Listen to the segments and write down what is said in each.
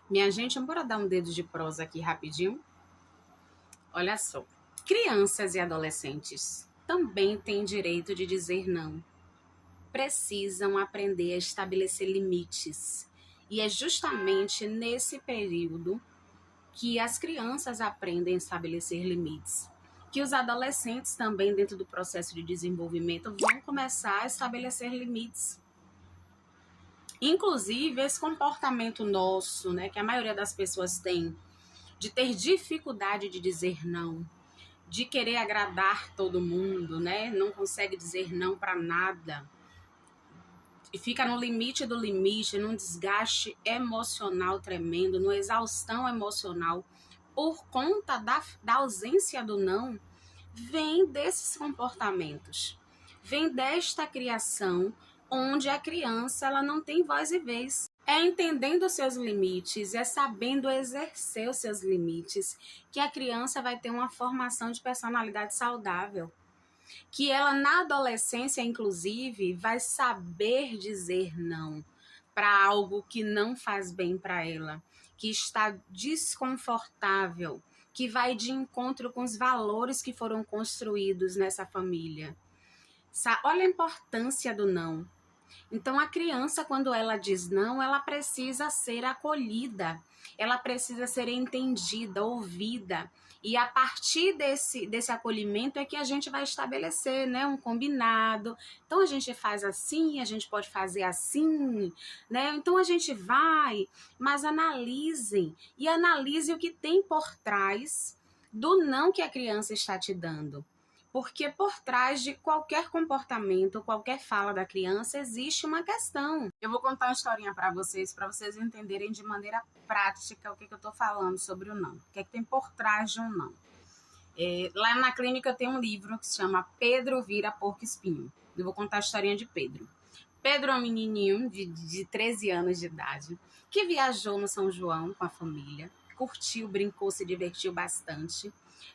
Minha gente, bora dar um dedo de prosa aqui rapidinho? Olha só. Crianças e adolescentes também têm direito de dizer não. Precisam aprender a estabelecer limites. E é justamente nesse período que as crianças aprendem a estabelecer limites. Que os adolescentes também, dentro do processo de desenvolvimento, vão começar a estabelecer limites. Inclusive, esse comportamento nosso, né, que a maioria das pessoas tem, de ter dificuldade de dizer não, de querer agradar todo mundo, né? Não consegue dizer não para nada. E fica no limite do limite, num desgaste emocional tremendo, numa exaustão emocional, por conta da ausência do não, vem desses comportamentos. Vem desta criação onde a criança ela não tem voz e vez. É entendendo os seus limites, é sabendo exercer os seus limites, que a criança vai ter uma formação de personalidade saudável. Que ela, na adolescência, inclusive, vai saber dizer não para algo que não faz bem para ela, que está desconfortável, que vai de encontro com os valores que foram construídos nessa família. Olha a importância do não. Então, a criança, quando ela diz não, ela precisa ser acolhida, ela precisa ser entendida, ouvida. E a partir desse acolhimento é que a gente vai estabelecer, né, um combinado. Então, a gente faz assim, a gente pode fazer assim, né? Então, a gente vai, mas analisem. E analise o que tem por trás do não que a criança está te dando. Porque por trás de qualquer comportamento, qualquer fala da criança, existe uma questão. Eu vou contar uma historinha para vocês entenderem de maneira prática o que eu estou falando sobre o não. O que é que tem por trás de um não. Lá na clínica eu tenho um livro que se chama Pedro Vira Porco Espinho. Eu vou contar a historinha de Pedro. Pedro é um menininho de 13 anos de idade que viajou no São João com a família, curtiu, brincou, se divertiu bastante.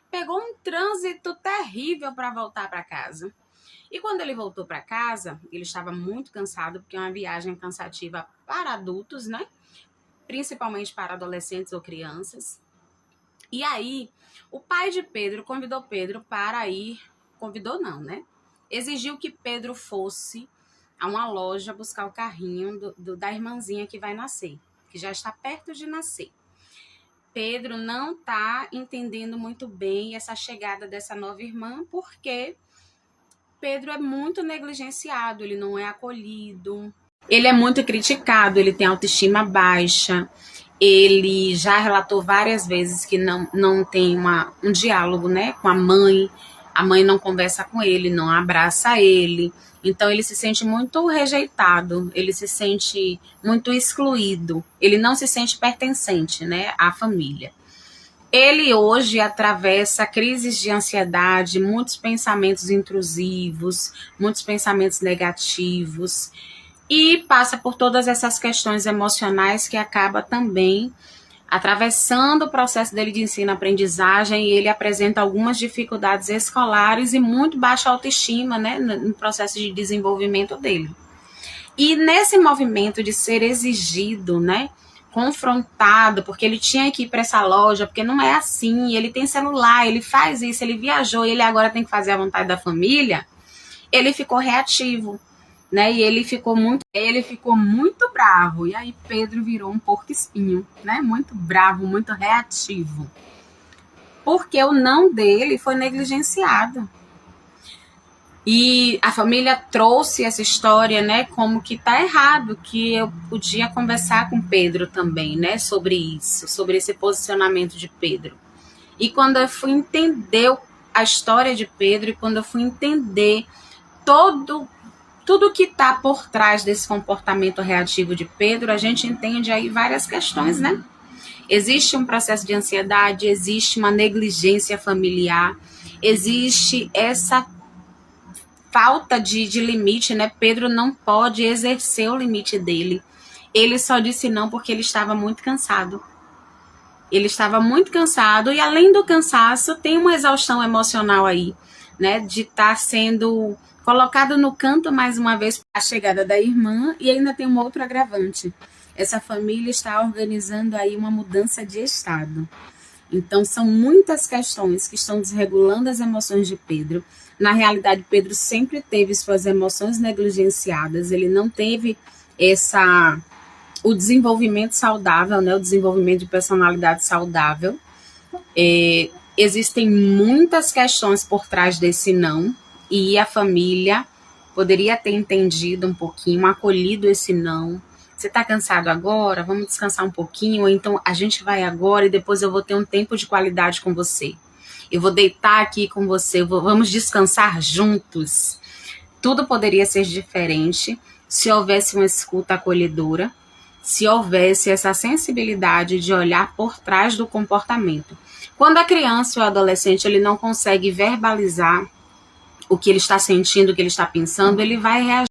Pegou um trânsito terrível para voltar para casa. E quando ele voltou para casa, ele estava muito cansado, porque é uma viagem cansativa para adultos, né? Principalmente para adolescentes ou crianças. E aí, o pai de Pedro convidou Pedro para ir. Convidou não, né? Exigiu que Pedro fosse a uma loja buscar o carrinho da irmãzinha que vai nascer, que já está perto de nascer. Pedro não está entendendo muito bem essa chegada dessa nova irmã, porque Pedro é muito negligenciado, ele não é acolhido, ele é muito criticado, ele tem autoestima baixa, ele já relatou várias vezes que não tem um diálogo, né, com a mãe não conversa com ele, não abraça ele, então ele se sente muito rejeitado, ele se sente muito excluído, ele não se sente pertencente, né, à família. Ele hoje atravessa crises de ansiedade, muitos pensamentos intrusivos, muitos pensamentos negativos e passa por todas essas questões emocionais que acaba também atravessando o processo dele de ensino-aprendizagem, e ele apresenta algumas dificuldades escolares e muito baixa autoestima, né, no processo de desenvolvimento dele. E nesse movimento de ser exigido, né, confrontado, porque ele tinha que ir para essa loja, porque não é assim, ele tem celular, ele faz isso, ele viajou, e ele agora tem que fazer a vontade da família, ele ficou reativo, né? E ele ficou muito bravo. E aí Pedro virou um porco-espinho, né? Muito bravo, muito reativo. Porque o não dele foi negligenciado. E a família trouxe essa história, né, como que tá errado, que eu podia conversar com Pedro também, né, sobre isso, sobre esse posicionamento de Pedro. E quando eu fui entender a história de Pedro, e quando eu fui entender tudo que está por trás desse comportamento reativo de Pedro, a gente entende aí várias questões, né? Existe um processo de ansiedade, existe uma negligência familiar, existe essa falta de limite, né? Pedro não pode exercer o limite dele. Ele só disse não porque ele estava muito cansado. Ele estava muito cansado e, além do cansaço, tem uma exaustão emocional aí, né? De estar sendo colocado no canto mais uma vez a chegada da irmã, e ainda tem um outro agravante. essa família está organizando aí uma mudança de estado. Então, são muitas questões que estão desregulando as emoções de Pedro. Na realidade, Pedro sempre teve suas emoções negligenciadas, ele não teve o desenvolvimento saudável, né? O desenvolvimento de personalidade saudável. Existem muitas questões por trás desse não, e a família poderia ter entendido um pouquinho, acolhido esse não. Você está cansado agora? Vamos descansar um pouquinho, ou então a gente vai agora e depois eu vou ter um tempo de qualidade com você. Eu vou deitar aqui com você, vamos descansar juntos. Tudo poderia ser diferente se houvesse uma escuta acolhedora, se houvesse essa sensibilidade de olhar por trás do comportamento. Quando a criança ou o adolescente ele não consegue verbalizar o que ele está sentindo, o que ele está pensando, ele vai reagir